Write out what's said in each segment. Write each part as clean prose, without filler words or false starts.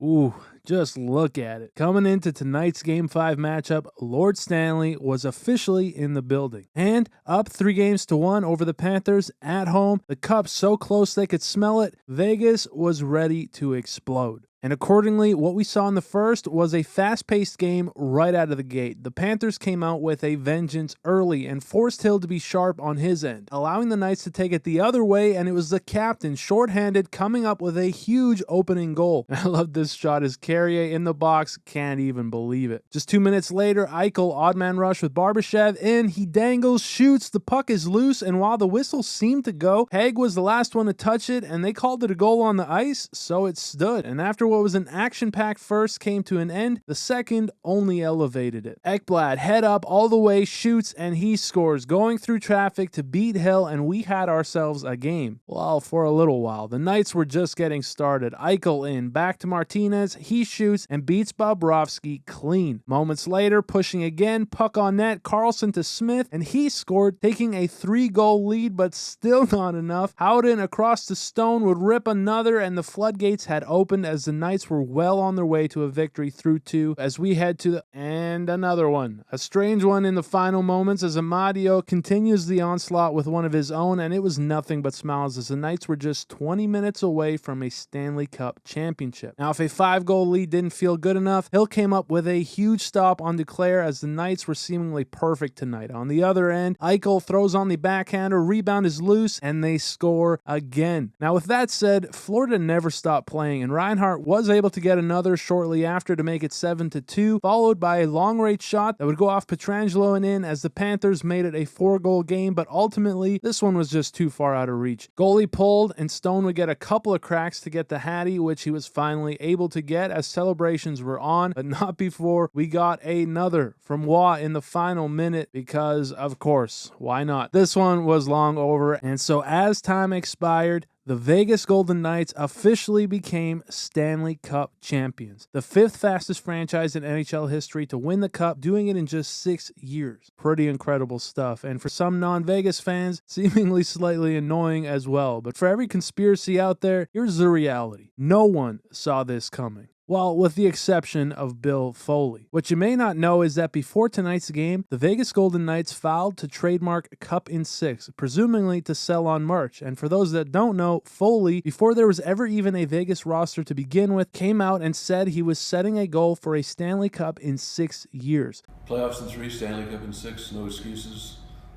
Ooh, just look at it. Coming into tonight's Game 5 matchup, Lord Stanley was officially in the building. And up 3-1 over the Panthers at home, the Cup so close they could smell it, Vegas was ready to explode. And accordingly, what we saw in the first was a fast-paced game right out of the gate. The Panthers came out with a vengeance early and forced Hill to be sharp on his end, allowing the Knights to take it the other way, and it was the captain, shorthanded, coming up with a huge opening goal. I love this shot as Carrier in the box, can't even believe it. Just 2 minutes later, Eichel odd man rush with Barbashev in, he dangles, shoots, the puck is loose, and while the whistle seemed to go, Haig was the last one to touch it, and they called it a goal on the ice, so it stood. And after what was an action-packed first came to an end, the second only elevated it. Ekblad head up all the way, shoots, and he scores, going through traffic to beat Hill, and we had ourselves a game. Well, for a little while. The Knights were just getting started. Eichel in, back to Martinez, he shoots and beats Bobrovsky clean. Moments later, pushing again, puck on net, Carlson to Smith, and he scored, taking a 3-goal lead, but still not enough. Howden across the Stone would rip another, and the floodgates had opened as the Knights were well on their way to a victory through 2 as we head to and another one. A strange one in the final moments as Amadio continues the onslaught with one of his own, and it was nothing but smiles as the Knights were just 20 minutes away from a Stanley Cup Championship. Now, if a 5-goal lead didn't feel good enough, Hill came up with a huge stop on Duclair as the Knights were seemingly perfect tonight. On the other end, Eichel throws on the backhander, rebound is loose, and they score again. Now, with that said, Florida never stopped playing, and Reinhart was able to get another shortly after to make it 7-2, followed by a long-range shot that would go off Pietrangelo and in as the Panthers made it a 4-goal game, but ultimately, this one was just too far out of reach. Goalie pulled, and Stone would get a couple of cracks to get the Hattie, which he was finally able to get as celebrations were on, but not before we got another from Waugh in the final minute because, of course, why not? This one was long over, and so as time expired, the Vegas Golden Knights officially became Stanley Cup champions, the 5th fastest franchise in NHL history to win the Cup, doing it in just 6 years. Pretty incredible stuff, and for some non-Vegas fans, seemingly slightly annoying as well. But for every conspiracy out there, here's the reality. No one saw this coming. Well, with the exception of Bill Foley. What you may not know is that before tonight's game, the Vegas Golden Knights filed to trademark Cup in 6, presumably to sell on merch. And for those that don't know, Foley, before there was ever even a Vegas roster to begin with, came out and said he was setting a goal for a Stanley Cup in 6 years. Playoffs in 3, Stanley Cup in 6, no excuses,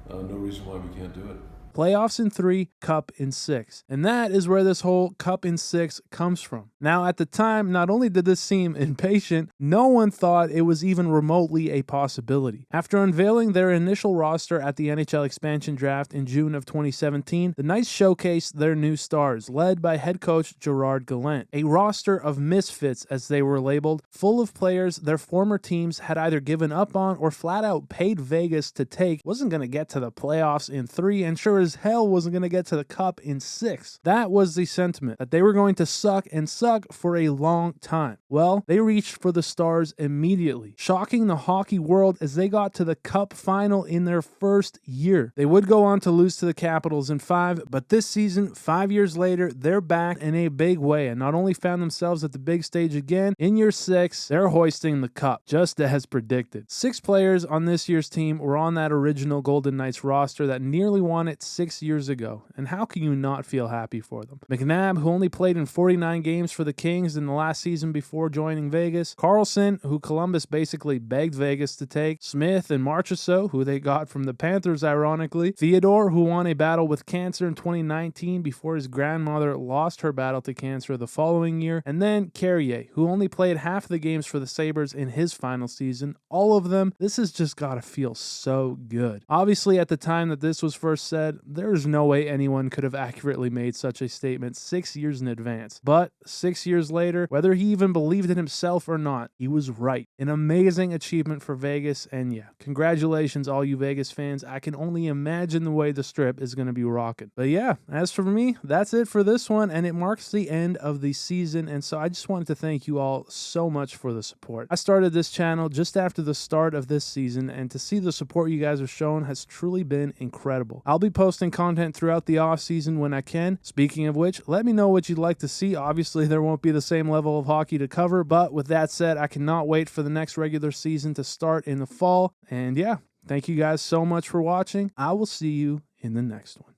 no reason why we can't do it. Playoffs in 3, Cup in 6. And that is where this whole Cup in 6 comes from. Now, at the time, not only did this seem impatient, no one thought it was even remotely a possibility. After unveiling their initial roster at the NHL expansion draft in June of 2017, the Knights showcased their new stars, led by head coach Gerard Gallant. A roster of misfits, as they were labeled, full of players their former teams had either given up on or flat out paid Vegas to take, wasn't going to get to the playoffs in 3, and sure as hell wasn't going to get to the Cup in 6. That was the sentiment, that they were going to suck and suck for a long time. Well, they reached for the stars immediately, shocking the hockey world as they got to the Cup final in their first year. They would go on to lose to the Capitals in 5, but this season, 5 years later, they're back in a big way and not only found themselves at the big stage again, in year 6, they're hoisting the Cup, just as predicted. 6 players on this year's team were on that original Golden Knights roster that nearly won it 6 years ago, and how can you not feel happy for them? McNabb, who only played in 49 games for the Kings in the last season before joining Vegas. Carlson, who Columbus basically begged Vegas to take. Smith and Marchessault, who they got from the Panthers ironically. Theodore, who won a battle with cancer in 2019 before his grandmother lost her battle to cancer the following year. And then Carrier, who only played half the games for the Sabres in his final season. All of them, this has just got to feel so good. Obviously, at the time that this was first said, there's no way anyone could have accurately made such a statement 6 years in advance. But 6 years later, whether he even believed in himself or not, he was right. An amazing achievement for Vegas, and yeah, congratulations all you Vegas fans. I can only imagine the way the Strip is going to be rocking. But yeah, as for me, that's it for this one, and it marks the end of the season, and so I just wanted to thank you all so much for the support. I started this channel just after the start of this season, and to see the support you guys have shown has truly been incredible. I'll be posting posting content throughout the off season when I can. Speaking of which, let me know what you'd like to see. Obviously, there won't be the same level of hockey to cover, but with that said, I cannot wait for the next regular season to start in the fall. And yeah, thank you guys so much for watching. I will see you in the next one.